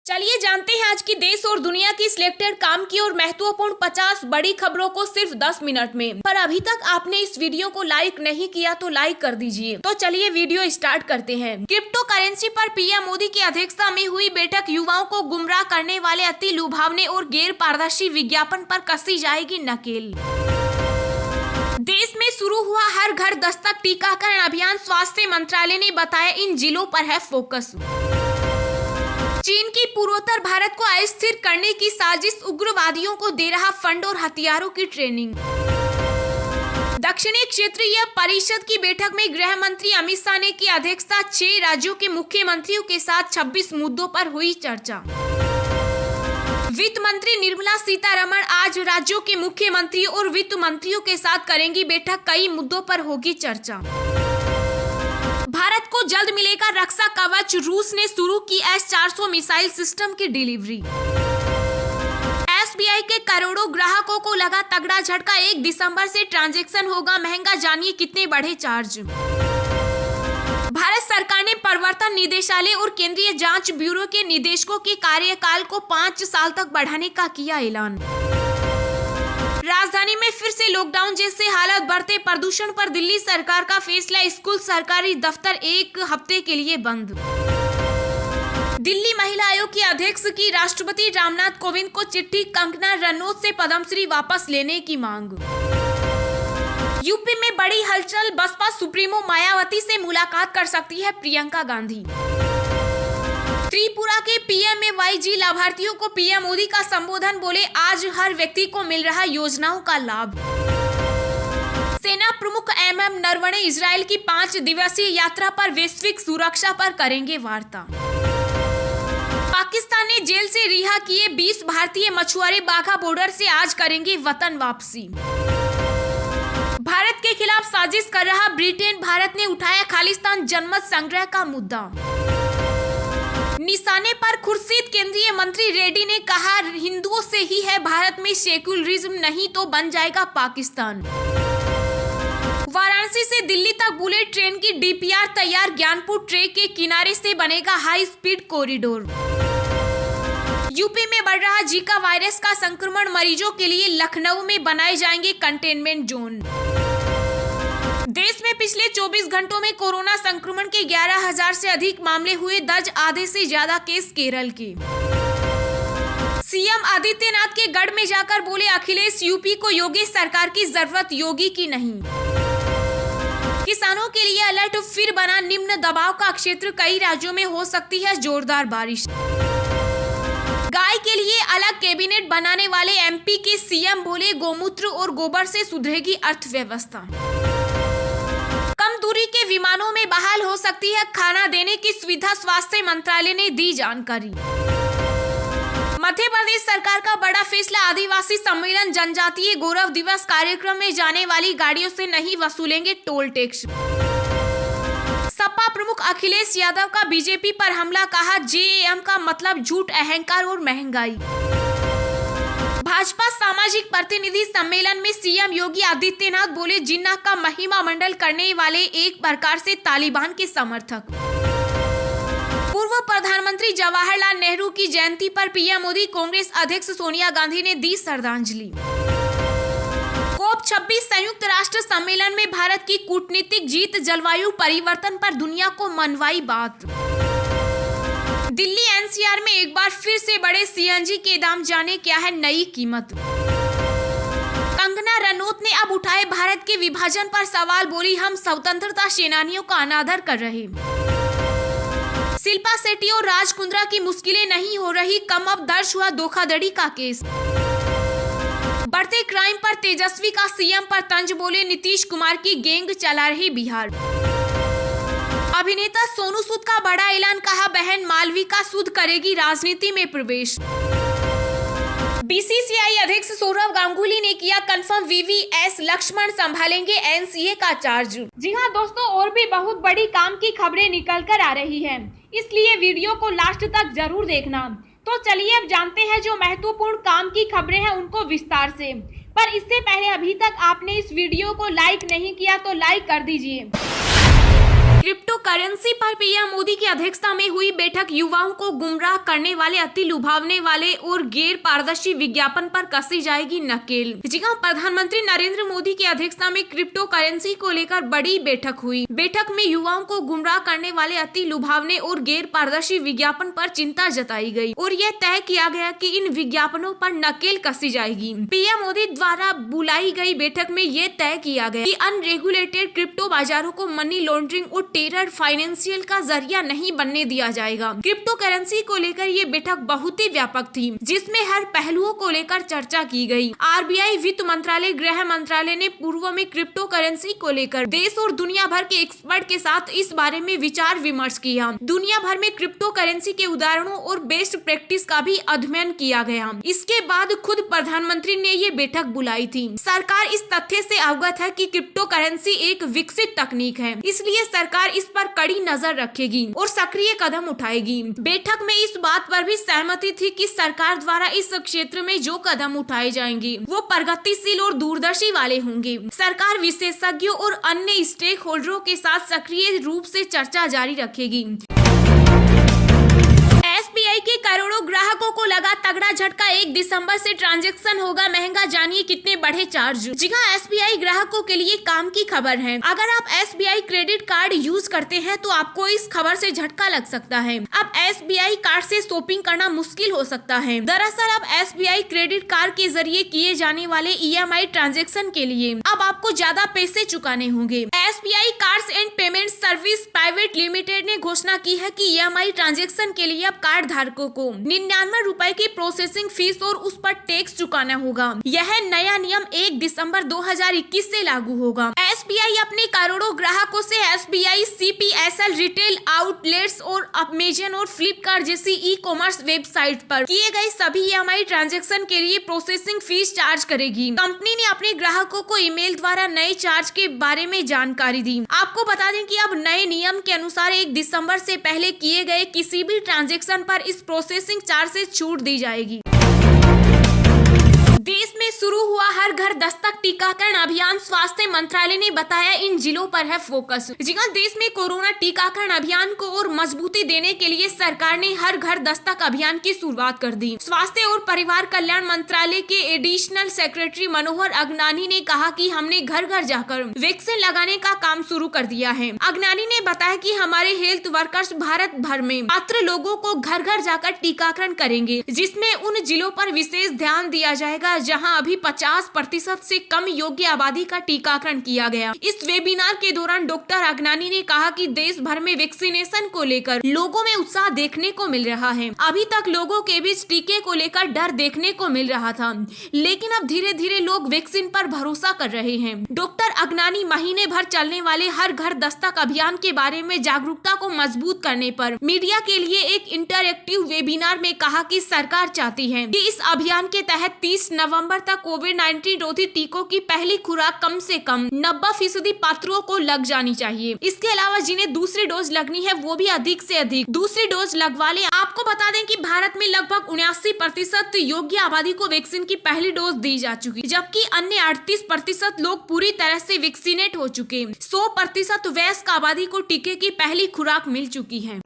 चलिए जानते हैं आज की देश और दुनिया की सिलेक्टेड काम की और महत्वपूर्ण 50 बड़ी खबरों को सिर्फ 10 मिनट में। पर अभी तक आपने इस वीडियो को लाइक नहीं किया तो लाइक कर दीजिए। तो चलिए वीडियो स्टार्ट करते हैं। क्रिप्टो करेंसी पर पीएम मोदी की अध्यक्षता में हुई बैठक युवाओं को गुमराह करने वाले अति लुभावने और गैर पारदर्शी विज्ञापन पर कसी जाएगी नकेल। देश में शुरू हुआ हर घर दस्तक टीकाकरण अभियान, स्वास्थ्य मंत्रालय ने बताया इन जिलों पर है फोकस। चीन की पूर्वोत्तर भारत को अस्थिर करने की साजिश, उग्रवादियों को दे रहा फंड और हथियारों की ट्रेनिंग। दक्षिणी क्षेत्रीय परिषद की बैठक में गृह मंत्री अमित शाह ने की अध्यक्षता। 6 राज्यों के मुख्यमंत्रियों के साथ 26 मुद्दों पर हुई चर्चा। वित्त मंत्री निर्मला सीतारमण आज राज्यों के मुख्यमंत्रियों और वित्त मंत्रियों के साथ करेंगी बैठक। कई मुद्दों पर होगी चर्चा। भारत को जल्द मिलेगा रक्षा कवच, रूस ने शुरू की S-400 मिसाइल सिस्टम की डिलीवरी। SBI के करोड़ों ग्राहकों को लगा तगड़ा झटका, 1 दिसंबर से ट्रांजैक्शन होगा महंगा, जानिए कितने बढ़े चार्ज। भारत सरकार ने प्रवर्तन निदेशालय और केंद्रीय जांच ब्यूरो के निदेशकों के कार्यकाल को 5 साल तक बढ़ाने का किया ऐलान। राजधानी में फिर से लॉकडाउन जैसे हालात, बढ़ते प्रदूषण पर दिल्ली सरकार का फैसला, स्कूल सरकारी दफ्तर 1 हफ्ते के लिए बंद। दिल्ली महिला आयोग की अध्यक्ष की राष्ट्रपति रामनाथ कोविंद को चिट्ठी, कंगना रनौत से पद्मश्री वापस लेने की मांग। यूपी में बड़ी हलचल, बसपा सुप्रीमो मायावती से मुलाकात कर सकती है प्रियंका गांधी। त्रिपुरा के PMAYG लाभार्थियों को पीएम मोदी का संबोधन, बोले आज हर व्यक्ति को मिल रहा योजनाओं का लाभ। सेना प्रमुख MM नरवणे इजरायल की 5 दिवसीय यात्रा पर वैश्विक सुरक्षा पर करेंगे वार्ता। पाकिस्तान ने जेल से रिहा किए 20 भारतीय मछुआरे बाघा बॉर्डर से आज करेंगे वतन वापसी। भारत के खिलाफ साजिश कर रहा ब्रिटेन, भारत ने उठाया खालिस्तान जनमत संग्रह का मुद्दा। निशाने पर खुर्शीद, केंद्रीय मंत्री रेड्डी ने कहा हिंदुओं से ही है भारत में सेक्युलरिज्म, नहीं तो बन जाएगा पाकिस्तान। वाराणसी से दिल्ली तक बुलेट ट्रेन की DPR तैयार, ज्ञानपुर ट्रैक के किनारे से बनेगा हाई स्पीड कॉरिडोर। यूपी में बढ़ रहा जीका वायरस का संक्रमण, मरीजों के लिए लखनऊ में बनाए जाएंगे कंटेनमेंट जोन। देश में पिछले 24 घंटों में कोरोना संक्रमण के 11,000 से अधिक मामले हुए दर्ज, आधे से ज्यादा केस केरल के। सीएम आदित्यनाथ के गढ़ में जाकर बोले अखिलेश, यूपी को योगी सरकार की जरूरत, योगी की नहीं। किसानों के लिए अलर्ट, फिर बना निम्न दबाव का क्षेत्र, कई राज्यों में हो सकती है जोरदार बारिश। गाय के लिए अलग कैबिनेट बनाने वाले MP के CM बोले गोमूत्र और गोबर से सुधरेगी अर्थव्यवस्था। कम दूरी के विमानों में बहाल हो सकती है खाना देने की सुविधा, स्वास्थ्य मंत्रालय ने दी जानकारी। मध्य प्रदेश सरकार का बड़ा फैसला, आदिवासी सम्मेलन जनजातीय गौरव दिवस कार्यक्रम में जाने वाली गाड़ियों से नहीं वसूलेंगे टोल टैक्स। सपा प्रमुख अखिलेश यादव का बीजेपी पर हमला, कहा JAM का मतलब झूठ, अहंकार और महंगाई। भाजपा सामाजिक प्रतिनिधि सम्मेलन में CM योगी आदित्यनाथ बोले जिन्ना का महिमा मंडल करने वाले एक प्रकार से तालिबान के समर्थक। पूर्व प्रधानमंत्री जवाहरलाल नेहरू की जयंती पर पीएम मोदी, कांग्रेस अध्यक्ष सोनिया गांधी ने दी श्रद्धांजलि। COP26 संयुक्त राष्ट्र सम्मेलन में भारत की कूटनीतिक जीत, जलवायु परिवर्तन पर दुनिया को मनवाई बात। दिल्ली NCR में एक बार फिर से बढ़े CNG के दाम, जाने क्या है नई कीमत। कंगना रनौत ने अब उठाए भारत के विभाजन पर सवाल, बोली हम स्वतंत्रता सेनानियों का अनादर कर रहे। शिल्पा शेट्टी और राज कुंद्रा की मुश्किलें नहीं हो रही कम, अब दर्ज हुआ धोखाधड़ी का केस। बढ़ते क्राइम पर तेजस्वी का CM पर तंज, बोले नीतीश कुमार की गैंग चला रही बिहार। अभिनेता सोनू सूद का बड़ा ऐलान, कहा बहन मालविका सूद करेगी राजनीति में प्रवेश। BCCI अध्यक्ष सौरव गांगुली ने किया कंफर्म, VVS लक्ष्मण संभालेंगे NCA का चार्ज। जी हां दोस्तों, और भी बहुत बड़ी काम की खबरें निकल कर आ रही हैं, इसलिए वीडियो को लास्ट तक जरूर देखना। तो चलिए अब जानते हैं जो महत्वपूर्ण काम की खबरें हैं उनको विस्तार से। पर इससे पहले अभी तक आपने इस वीडियो को लाइक नहीं किया तो लाइक कर दीजिए। क्रिप्टो करेंसी पर पीएम मोदी की अध्यक्षता में हुई बैठक युवाओं को गुमराह करने वाले, अति लुभावने वाले और गैर पारदर्शी विज्ञापन पर कसी जाएगी नकेल। जी हां, प्रधानमंत्री नरेंद्र मोदी की अध्यक्षता में क्रिप्टो करेंसी को लेकर बड़ी बैठक हुई। बैठक में युवाओं को गुमराह करने वाले, अति लुभावने और गैर पारदर्शी विज्ञापन पर चिंता जताई गई और यह तय किया गया कि इन विज्ञापनों पर नकेल कसी जाएगी। पीएम मोदी द्वारा बुलाई गई बैठक में यह तय किया गया कि अनरेगुलेटेड क्रिप्टो बाजारों को मनी लॉन्ड्रिंग और टेरर फाइनेंशियल का जरिया नहीं बनने दिया जाएगा। क्रिप्टो करेंसी को लेकर ये बैठक बहुत ही व्यापक थी, जिसमें हर पहलुओं को लेकर चर्चा की गई। आरबीआई, वित्त मंत्रालय, गृह मंत्रालय ने पूर्व में क्रिप्टो करेंसी को लेकर देश और दुनिया भर के एक्सपर्ट के साथ इस बारे में विचार विमर्श किया। दुनिया भर में क्रिप्टो करेंसी के उदाहरणों और बेस्ट प्रैक्टिस का भी अध्ययन किया गया। इसके बाद खुद प्रधानमंत्री ने ये बैठक बुलाई थी। सरकार इस तथ्य से अवगत है कि क्रिप्टो करेंसी एक विकसित तकनीक है, इसलिए सरकार इस पर कड़ी नजर रखेगी और सक्रिय कदम उठाएगी। बैठक में इस बात पर भी सहमति थी कि सरकार द्वारा इस क्षेत्र में जो कदम उठाए जाएंगे वो प्रगतिशील और दूरदर्शी वाले होंगे। सरकार विशेषज्ञों और अन्य स्टेक होल्डरों के साथ सक्रिय रूप से चर्चा जारी रखेगी। एसबीआई के करोड़ों ग्राहकों को लगा तगड़ा झटका। 1 दिसंबर से ट्रांजैक्शन होगा महंगा, जानिए कितने बढ़े चार्ज। जी हां, एसबीआई ग्राहकों के लिए काम की खबर है। अगर आप एसबीआई क्रेडिट कार्ड यूज करते हैं तो आपको इस खबर से झटका लग सकता है। अब एसबीआई कार्ड से शॉपिंग करना मुश्किल हो सकता है। दरअसल अब एसबीआई क्रेडिट कार्ड के जरिए किए जाने वाले ईएमआई ट्रांजैक्शन के लिए अब आपको ज्यादा पैसे चुकाने होंगे। SBI cards and payment service private limited ने घोषणा की है कि ईएमआई ट्रांजैक्शन के लिए अब कार्ड धारकों को 99 रुपए की प्रोसेसिंग फीस और उस पर टैक्स चुकाना होगा। यह नया नियम 1 दिसंबर 2021 से लागू होगा। एसबीआई अपने करोड़ों ग्राहकों से एसबीआई सीपीएसएल रिटेल आउटलेट्स और अमेजन और फ्लिपकार्ट जैसी ई कॉमर्स वेबसाइट पर किए गए सभी ईएमआई ट्रांजैक्शन के लिए प्रोसेसिंग फीस चार्ज करेगी। कंपनी ने अपने ग्राहकों को ईमेल द्वारा नए चार्ज के बारे में जानकारी दी। आपको बता दें कि अब नए नियम के अनुसार 1 दिसंबर से पहले किए गए किसी भी ट्रांजैक्शन पर इस प्रोसेसिंग चार्ज से छूट दी जाएगी। देश में शुरू हुआ हर घर दस्तक टीकाकरण अभियान, स्वास्थ्य मंत्रालय ने बताया इन जिलों पर है फोकस। जी हां, देश में कोरोना टीकाकरण अभियान को और मजबूती देने के लिए सरकार ने हर घर दस्तक अभियान की शुरुआत कर दी। स्वास्थ्य और परिवार कल्याण मंत्रालय के एडिशनल सेक्रेटरी मनोहर अगनानी ने कहा कि हमने घर घर जाकर वैक्सीन लगाने का काम शुरू कर दिया है। अगनानी ने बताया कि हमारे हेल्थ वर्कर्स भारत भर में पात्र लोगों को घर घर जाकर टीकाकरण करेंगे, जिसमें उन जिलों पर विशेष ध्यान दिया जाएगा जहां अभी 50% से कम योग्य आबादी का टीकाकरण किया गया। इस वेबिनार के दौरान डॉक्टर अगनानी ने कहा कि देश भर में वैक्सीनेशन को लेकर लोगों में उत्साह देखने को मिल रहा है। अभी तक लोगों के बीच टीके को लेकर डर देखने को मिल रहा था, लेकिन अब धीरे धीरे लोग वैक्सीन पर भरोसा कर रहे हैं। डॉक्टर अगनानी महीने भर चलने वाले हर घर दस्तक अभियान के बारे में जागरूकता को मजबूत करने पर मीडिया के लिए एक इंटरएक्टिव वेबिनार में कहा कि सरकार चाहती है कि इस अभियान के तहत 30 नवंबर तक कोविड-19 रोधी टीकों की पहली खुराक कम से कम 90% पात्रों को लग जानी चाहिए। इसके अलावा जिन्हें दूसरी डोज लगनी है वो भी अधिक से अधिक दूसरी डोज लगवा लें। आपको बता दें कि भारत में लगभग 79% योग्य आबादी को वैक्सीन की पहली डोज दी जा चुकी, जबकि अन्य 38% लोग पूरी तरह से वैक्सीनेट हो चुके। 100% वयस्क आबादी को टीके की पहली खुराक मिल चुकी है।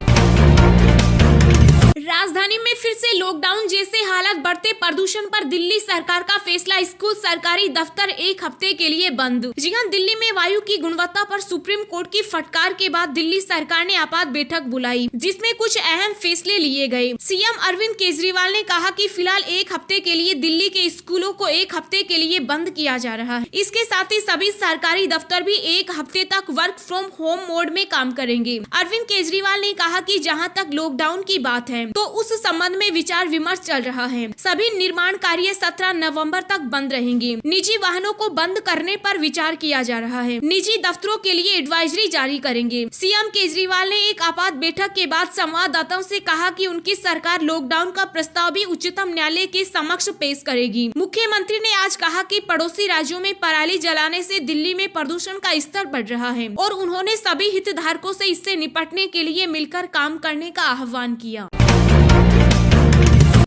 राजधानी में फिर से लॉकडाउन जैसे हालात, बढ़ते प्रदूषण पर दिल्ली सरकार का फैसला, स्कूल सरकारी दफ्तर 1 हफ्ते के लिए बंद। जी हां, दिल्ली में वायु की गुणवत्ता पर सुप्रीम कोर्ट की फटकार के बाद दिल्ली सरकार ने आपात बैठक बुलाई, जिसमें कुछ अहम फैसले लिए गए। सीएम अरविंद केजरीवाल ने कहा कि फिलहाल 1 हफ्ते के लिए दिल्ली के स्कूलों को 1 हफ्ते के लिए बंद किया जा रहा है। इसके साथ ही सभी सरकारी दफ्तर भी 1 हफ्ते तक वर्क फ्रॉम होम मोड में काम करेंगे। अरविंद केजरीवाल ने कहा कि जहां तक लॉकडाउन की बात है तो उस संबंध में विचार विमर्श चल रहा है। सभी निर्माण कार्य 17 नवंबर तक बंद रहेंगे। निजी वाहनों को बंद करने पर विचार किया जा रहा है। निजी दफ्तरों के लिए एडवाइजरी जारी करेंगे। सीएम केजरीवाल ने एक आपात बैठक के बाद संवाददाताओं से कहा कि उनकी सरकार लॉकडाउन का प्रस्ताव भी उच्चतम न्यायालय के समक्ष पेश करेगी। मुख्यमंत्री ने आज कहा कि पड़ोसी राज्यों में पराली जलाने से दिल्ली में प्रदूषण का स्तर बढ़ रहा है और उन्होंने सभी हितधारकों से इससे निपटने के लिए मिलकर काम करने का आह्वान किया।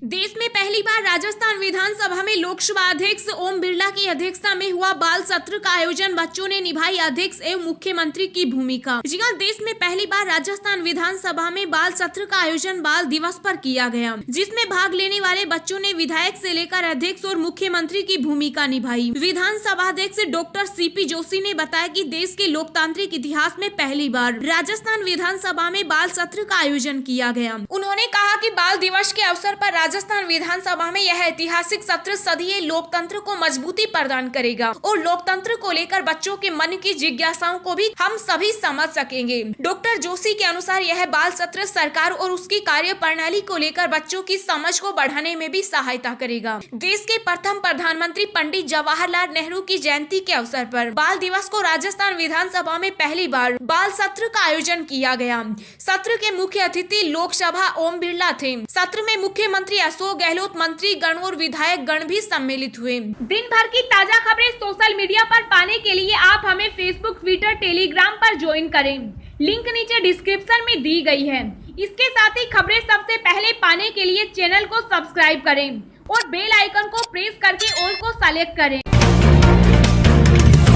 देश में पहली बार राजस्थान विधानसभा विधानसभा में लोकसभा अध्यक्ष ओम बिरला की अध्यक्षता में हुआ बाल सत्र का आयोजन। बच्चों ने निभाई अध्यक्ष एवं मुख्यमंत्री की भूमिका। जी हां, देश में पहली बार राजस्थान विधानसभा में बाल सत्र का आयोजन बाल दिवस पर किया गया, जिसमें भाग लेने वाले बच्चों ने विधायक से लेकर अध्यक्ष और मुख्यमंत्री की भूमिका निभाई। विधानसभा अध्यक्ष डॉक्टर सीपी जोशी ने बताया कि देश के लोकतांत्रिक इतिहास में पहली बार राजस्थान विधानसभा में बाल सत्र का आयोजन किया गया। उन्होंने कहा कि बाल दिवस के अवसर पर राजस्थान विधानसभा में यह ऐतिहासिक सत्र सदियों लोकतंत्र को मजबूती प्रदान करेगा और लोकतंत्र को लेकर बच्चों के मन की जिज्ञासाओं को भी हम सभी समझ सकेंगे। डॉक्टर जोशी के अनुसार यह बाल सत्र सरकार और उसकी कार्य प्रणाली को लेकर बच्चों की समझ को बढ़ाने में भी सहायता करेगा। देश के प्रथम प्रधानमंत्री पंडित जवाहरलाल नेहरू की जयंती के अवसर पर बाल दिवस को राजस्थान विधानसभा में पहली बार बाल सत्र का आयोजन किया गया। सत्र के मुख्य अतिथि लोकसभा ओम बिरला थे। सत्र में मुख्यमंत्री अशोक गहलोत, मंत्री गण और विधायक गण भी सम्मिलित हुए। दिन भर की ताजा खबरें सोशल मीडिया पर पाने के लिए आप हमें फेसबुक, ट्विटर, टेलीग्राम पर ज्वाइन करें। लिंक नीचे डिस्क्रिप्शन में दी गई है। इसके साथ ही खबरें सबसे पहले पाने के लिए चैनल को सब्सक्राइब करें और बेल आइकन को प्रेस करके ऑल को सेलेक्ट करें।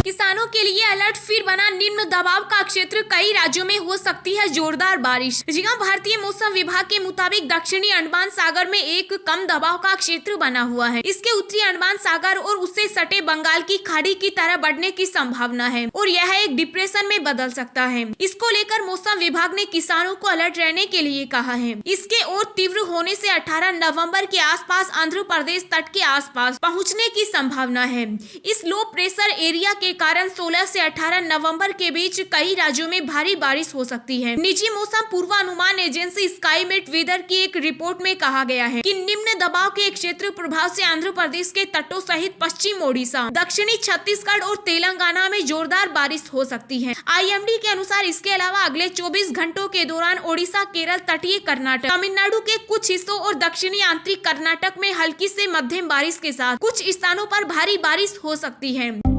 किसानों के लिए अलर्ट, फिर बना निम्न दबाव का क्षेत्र, कई राज्यों में हो सकती है जोरदार बारिश। जी हां, भारतीय मौसम विभाग के मुताबिक दक्षिणी अंडमान सागर में एक कम दबाव का क्षेत्र बना हुआ है। इसके उत्तरी अंडमान सागर और उससे सटे बंगाल की खाड़ी की तरह बढ़ने की संभावना है और यह एक डिप्रेशन में बदल सकता है। इसको लेकर मौसम विभाग ने किसानों को अलर्ट रहने के लिए कहा है। इसके और तीव्र होने से 18 नवंबर के आसपास आंध्र प्रदेश तट के आसपास पहुंचने की संभावना है। इस लो प्रेशर एरिया के कारण 16 से 18 नवंबर के बीच कई राज्यों में भारी बारिश हो सकती है। निजी मौसम पूर्वानुमान एजेंसी स्काईमेट वेदर की एक रिपोर्ट में कहा गया है कि निम्न दबाव के क्षेत्र प्रभाव से आंध्र प्रदेश के तटों सहित पश्चिम ओडिशा, दक्षिणी छत्तीसगढ़ और तेलंगाना में जोरदार बारिश हो सकती है। IMD के अनुसार इसके अलावा अगले 24 घंटों के दौरान ओडिशा, केरल, तटीय कर्नाटक, तमिलनाडु के कुछ हिस्सों और दक्षिणी आंतरिक कर्नाटक में हल्की से मध्यम बारिश के साथ कुछ स्थानों पर भारी बारिश हो सकती है।